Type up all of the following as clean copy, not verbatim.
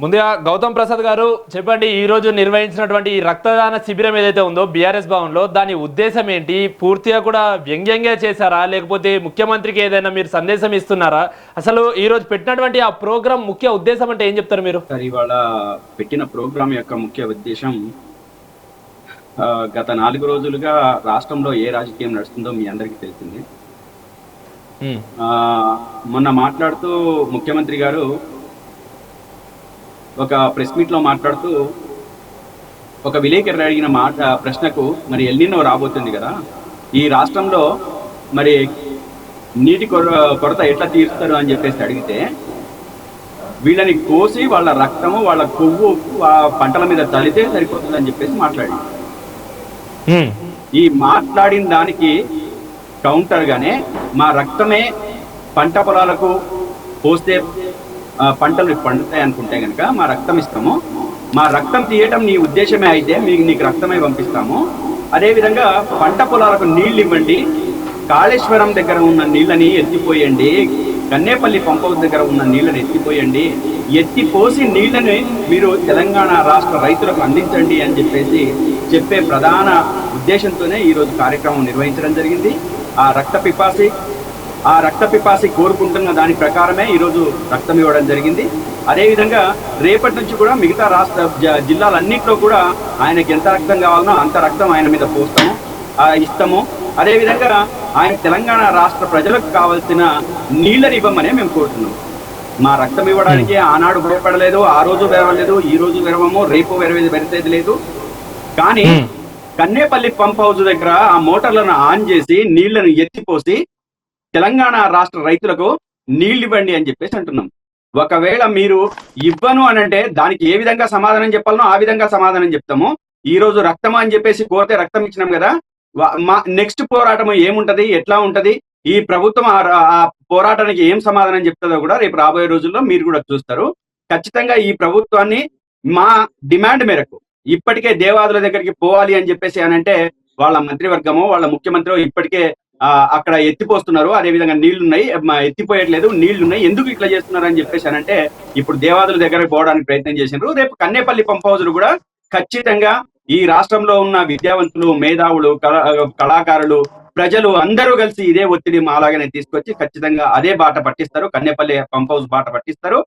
ముందుగా గౌతమ్ ప్రసాద్ గారు చెప్పండి, ఈ రోజు నిర్వహించినటువంటి ఈ రక్తదాన శిబిరం ఏదైతే ఉందో బీఆర్ఎస్ భవన్లో, దాని ఉద్దేశం ఏంటి? పూర్తిగా కూడా వ్యంగ్యంగా చేశారా, లేకపోతే ముఖ్యమంత్రికి ఏదైనా మీరు సందేశం ఇస్తున్నారా? అసలు ఈ రోజు పెట్టినటువంటి ఆ ప్రోగ్రామ్ ముఖ్య ఉద్దేశం అంటే ఏం చెప్తారు మీరు? ఇవాళ పెట్టిన ప్రోగ్రాం యొక్క ముఖ్య ఉద్దేశం, గత 4 రోజులుగా రాష్ట్రంలో ఏ రాజకీయం నడుస్తుందో మీ అందరికీ తెలిసింది. మొన్న మాట్లాడుతూ ముఖ్యమంత్రి గారు ఒక ప్రెస్ మీట్లో మాట్లాడుతూ ఒక విలేకరు అడిగిన ప్రశ్నకు, మరి ఎల్నినో రాబోతుంది కదా, ఈ రాష్ట్రంలో మరి నీటి కొరత ఎట్లా తీరుస్తారు అని చెప్పేసి అడిగితే, వీళ్ళని కోసి వాళ్ళ రక్తము వాళ్ళ కొవ్వు పంటల మీద తలితే సరిపోతుంది అని చెప్పేసి మాట్లాడి, ఈ మాట్లాడిన దానికి కౌంటర్గానే మా రక్తమే పంట పొలాలకు పోస్తే పంటలు పండుతాయి అనుకుంటే కనుక మా రక్తం ఇస్తాము, మా రక్తం తీయటం నీ ఉద్దేశమే అయితే నీకు రక్తమే పంపిస్తాము, అదేవిధంగా పంట పొలాలకు నీళ్ళు ఇవ్వండి, కాళేశ్వరం దగ్గర ఉన్న నీళ్ళని ఎత్తిపోయండి, కన్నేపల్లి పంప్ హౌస్ దగ్గర ఉన్న నీళ్ళని ఎత్తిపోయండి, ఎత్తిపోసి నీళ్ళని మీరు తెలంగాణ రాష్ట్ర రైతులకు అందించండి అని చెప్పే ప్రధాన ఉద్దేశంతోనే ఈరోజు కార్యక్రమం నిర్వహించడం జరిగింది. ఆ రక్త పిపాసి కోరుకుంటున్న దాని ప్రకారమే ఈరోజు రక్తం ఇవ్వడం జరిగింది. అదేవిధంగా రేపటి నుంచి కూడా మిగతా రాష్ట్ర జిల్లాలన్నింటిలో కూడా ఆయనకి ఎంత రక్తం కావాలనో అంత రక్తం ఆయన మీద ఇస్తాము. అదేవిధంగా ఆయన తెలంగాణ రాష్ట్ర ప్రజలకు కావాల్సిన నీళ్ళని ఇవ్వమనే మేము కోరుతున్నాం. మా రక్తం ఇవ్వడానికి ఆనాడు భయపడలేదు, ఆ రోజు వెరవలేదు, ఈ రోజు వెరవము, రేపు వెరిసేది లేదు. కానీ కన్నేపల్లి పంప్ హౌస్ దగ్గర ఆ మోటార్లను ఆన్ చేసి నీళ్లను ఎత్తిపోసి తెలంగాణ రాష్ట్ర రైతులకు నీళ్ళు ఇవ్వండి అని చెప్పేసి అంటున్నాం. ఒకవేళ మీరు ఇవ్వను అని అంటే దానికి ఏ విధంగా సమాధానం చెప్పాలనో ఆ విధంగా సమాధానం చెప్తాము. ఈ రోజు రక్తం అని చెప్పేసి కోరితే రక్తం ఇచ్చినాం కదా, మా నెక్స్ట్ పోరాటం ఏముంటది, ఎట్లా ఉంటది, ఈ ప్రభుత్వం ఆ పోరాటానికి ఏం సమాధానం చెప్తుందో కూడా రేపు రాబోయే రోజుల్లో మీరు కూడా చూస్తారు. ఖచ్చితంగా ఈ ప్రభుత్వాన్ని మా డిమాండ్ మేరకు ఇప్పటికే దేవాదుల దగ్గరికి పోవాలి అని చెప్పేసి అంటే వాళ్ళ మంత్రివర్గమో వాళ్ళ ముఖ్యమంత్రి ఇప్పటికే అక్కడ ఎత్తిపోస్తున్నారు. అదేవిధంగా నీళ్లున్నాయి, ఎత్తిపోయట్లేదు, నీళ్లున్నాయి, ఎందుకు ఇట్లా చేస్తున్నారు అని చెప్పేసి అంటే ఇప్పుడు దేవాదుల దగ్గరకు పోవడానికి ప్రయత్నం చేసినారు. రేపు కన్నేపల్లి పంప్ హౌజులు కూడా ఖచ్చితంగా ఈ రాష్ట్రంలో ఉన్న విద్యావంతులు, మేధావులు, కళాకారులు, ప్రజలు అందరూ కలిసి ఇదే ఒత్తిడి మాలాగానే తీసుకొచ్చి ఖచ్చితంగా అదే బాట పట్టిస్తారు, కన్నేపల్లి పంప్ హౌస్ బాట పట్టిస్తారు.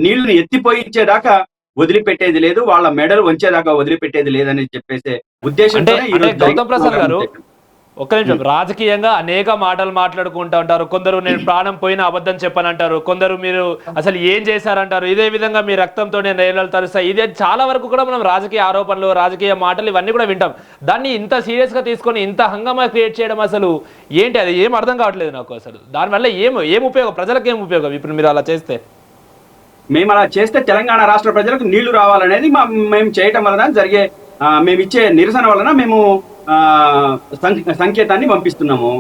నీళ్లను ఎత్తిపోయించేదాకా వదిలిపెట్టేది లేదు, వాళ్ళ మెడలు వంచేదాకా వదిలిపెట్టేది లేదని చెప్పేసి ఉద్దేశంతో గౌతమ్ ప్రసాద్ గారు ఒక్క నిమిషం, రాజకీయంగా అనేక మాటలు మాట్లాడుకుంటూ ఉంటారు. కొందరు నేను ప్రాణం పోయిన అబద్ధం చెప్పనంటారు, కొందరు మీరు అసలు ఏం చేశారంటారు, ఇదే విధంగా మీ రక్తంతో నేను రైలు తరుస్తాయి, ఇదే చాలా వరకు కూడా మనం రాజకీయ ఆరోపణలు, రాజకీయ మాటలు ఇవన్నీ కూడా వింటాం. దాన్ని ఇంత సీరియస్గా తీసుకొని ఇంత హంగామా క్రియేట్ చేయడం అసలు ఏంటి? అది ఏం అర్థం కావట్లేదు నాకు. అసలు దానివల్ల ఏం ఉపయోగం, ప్రజలకు ఏం ఉపయోగం ఇప్పుడు మీరు అలా చేస్తే? మేము అలా చేస్తే తెలంగాణ రాష్ట్ర ప్రజలకు నీళ్లు రావాలనేది మేము చేయటం వలన జరిగే, మేము ఇచ్చే నిరసన వలన మేము సంకేతాన్ని పంపిస్తున్నాము.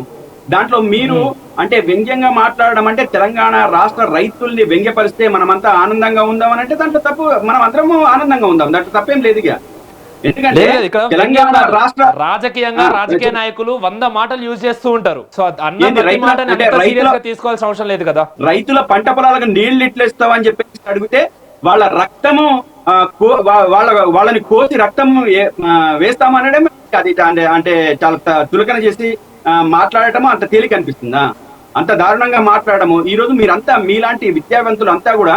దాంట్లో మీరు అంటే వ్యంగ్యంగా మాట్లాడడం అంటే తెలంగాణ రాష్ట్ర రైతుల్ని వ్యంగ్యపరిస్తే మనమంతా ఆనందంగా ఉందామని అంటే దాంట్లో తప్పు, మనం అందరము ఆనందంగా ఉందాం, దాంట్లో తప్పేం లేదు. ఎందుకంటే తెలంగాణ రాష్ట్ర రాజకీయ నాయకులు 100 మాటలు యూజ్ చేస్తూ ఉంటారు. సో తీసుకోవాల్సిన అవసరం లేదు కదా. రైతుల పంట పొలాలకు నీళ్లు ఇట్లా ఇస్తావని చెప్పేసి అడిగితే వాళ్ళ రక్తము వాళ్ళని కోసి రక్తం వేస్తామనడం అది అంటే చాలా తులకన చేసి మాట్లాడటము అంత తేలిక అనిపిస్తుందా? అంత దారుణంగా మాట్లాడము. ఈ రోజు మీరంతా మీలాంటి విద్యావంతులు అంతా కూడా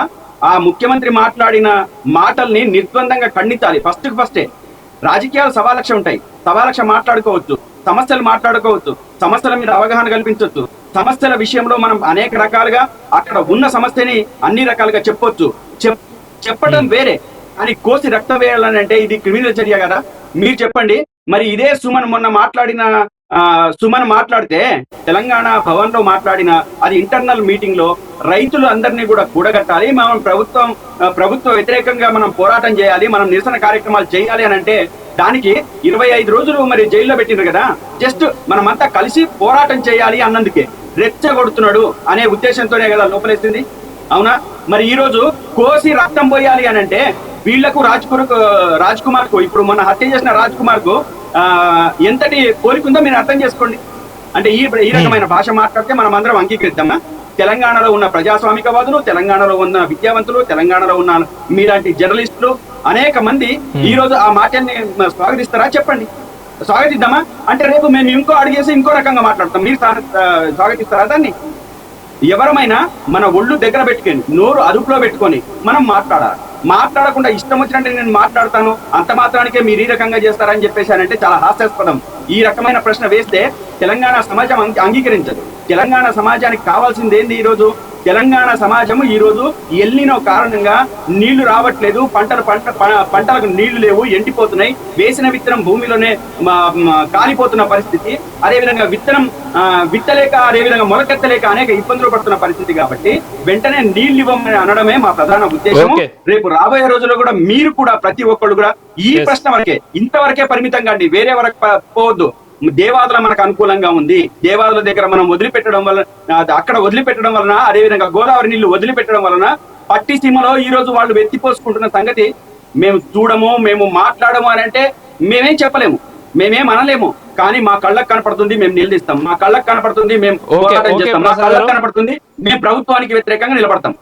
ఆ ముఖ్యమంత్రి మాట్లాడిన మాటల్ని నిర్ద్వందంగా ఖండించాలి. ఫస్టే రాజకీయాలు సవాలక్ష ఉంటాయి, సవాలక్ష మాట్లాడుకోవచ్చు, సమస్యలు మాట్లాడుకోవచ్చు, సమస్యల మీద అవగాహన కల్పించవచ్చు, సమస్యల విషయంలో మనం అనేక రకాలుగా అక్కడ ఉన్న సమస్యని అన్ని రకాలుగా చెప్పొచ్చు. చెప్పడం వేరే, అని కోసి రక్తం వేయాలని అంటే ఇది క్రిమినల్ చర్య కదా. మీరు చెప్పండి. మరి ఇదే సుమన్ మాట్లాడితే తెలంగాణ భవన్ లో మాట్లాడిన అది ఇంటర్నల్ మీటింగ్ లో రైతులు అందరినీ కూడా కూడగట్టాలి, మనం ప్రభుత్వ వ్యతిరేకంగా మనం పోరాటం చేయాలి, మనం నిరసన కార్యక్రమాలు చేయాలి అని అంటే దానికి 25 రోజులు మరి జైల్లో పెట్టినారు కదా. జస్ట్ మనమంతా కలిసి పోరాటం చేయాలి అన్నందుకే రెచ్చగొడుతున్నాడు అనే ఉద్దేశంతోనే కదా లోపలేసింది, అవునా? మరి ఈ రోజు కోసి రక్తం పోయాలి అని అంటే వీళ్లకు రాజ్ కుమార్ కు ఇప్పుడు మొన్న హత్య చేసిన రాజ్ కుమార్ కు ఎంతటి కోరికుందో మీరు అర్థం చేసుకోండి. అంటే ఈ రకమైన భాష మాట్లాడితే మనం అందరం అంగీకరిద్దామా? తెలంగాణలో ఉన్న ప్రజాస్వామికవాదులు, తెలంగాణలో ఉన్న విద్యావంతులు, తెలంగాణలో ఉన్న మీలాంటి జర్నలిస్టులు అనేక మంది ఈ రోజు ఆ మాటల్ని స్వాగతిస్తారా? చెప్పండి. స్వాగతిద్దామా? అంటే రేపు మేము ఇంకో అడిగేసి ఇంకో రకంగా మాట్లాడతాం. మీరు స్వాగతిస్తారా దాన్ని? ఎవరమైనా మన ఒళ్ళు దగ్గర పెట్టుకొని నోరు అదుపులో పెట్టుకొని మనం మాట్లాడాలి. మాట్లాడకుండా ఇష్టం వచ్చినట్టు నేను మాట్లాడతాను అంత మాత్రానికే మీరు ఈ రకంగా చేస్తారని చెప్పేశానంటే చాలా హాస్యాస్పదం. ఈ రకమైన ప్రశ్న వేస్తే తెలంగాణ సమాజం అంగీకరించదు. తెలంగాణ సమాజానికి కావాల్సింది ఏంది? ఈరోజు తెలంగాణ సమాజము ఈరోజు ఎల్నినో కారణంగా నీళ్లు రావట్లేదు, పంటలకు నీళ్లు లేవు, ఎండిపోతున్నాయి, వేసిన విత్తనం భూమిలోనే కాలిపోతున్న పరిస్థితి, అదేవిధంగా విత్తనం విత్తలేక అదేవిధంగా మొలకెత్తలేక అనేక ఇబ్బందులు పడుతున్న పరిస్థితి. కాబట్టి వెంటనే నీళ్లు ఇవ్వమని అనడమే మా ప్రధాన ఉద్దేశం. రేపు రాబోయే రోజుల్లో కూడా మీరు కూడా ప్రతి ఒక్కళ్ళు కూడా ఈ ప్రశ్న వరకే, ఇంతవరకే పరిమితంగా అండి, వేరే వరకు పోవద్దు. దేవాదుల మనకు అనుకూలంగా ఉంది, దేవాదుల దగ్గర మనం వదిలిపెట్టడం వలన, అక్కడ వదిలిపెట్టడం వలన, అదేవిధంగా గోదావరి నీళ్లు వదిలిపెట్టడం వలన పట్టిసీమలో ఈ రోజు వాళ్ళు వెత్తిపోసుకుంటున్న సంగతి మేము చూడము, మేము మాట్లాడము అని అంటే మేమేం చెప్పలేము, మేమేం అనలేము. కానీ మా కళ్ళకు కనపడుతుంది, మేము నిలదీస్తాం. మా కళ్ళకు కనపడుతుంది, మేము పోరాటం చేస్తాం. మా కళ్ళకు కనపడుతుంది, మేము ప్రభుత్వానికి వ్యతిరేకంగా నిలబడతాం.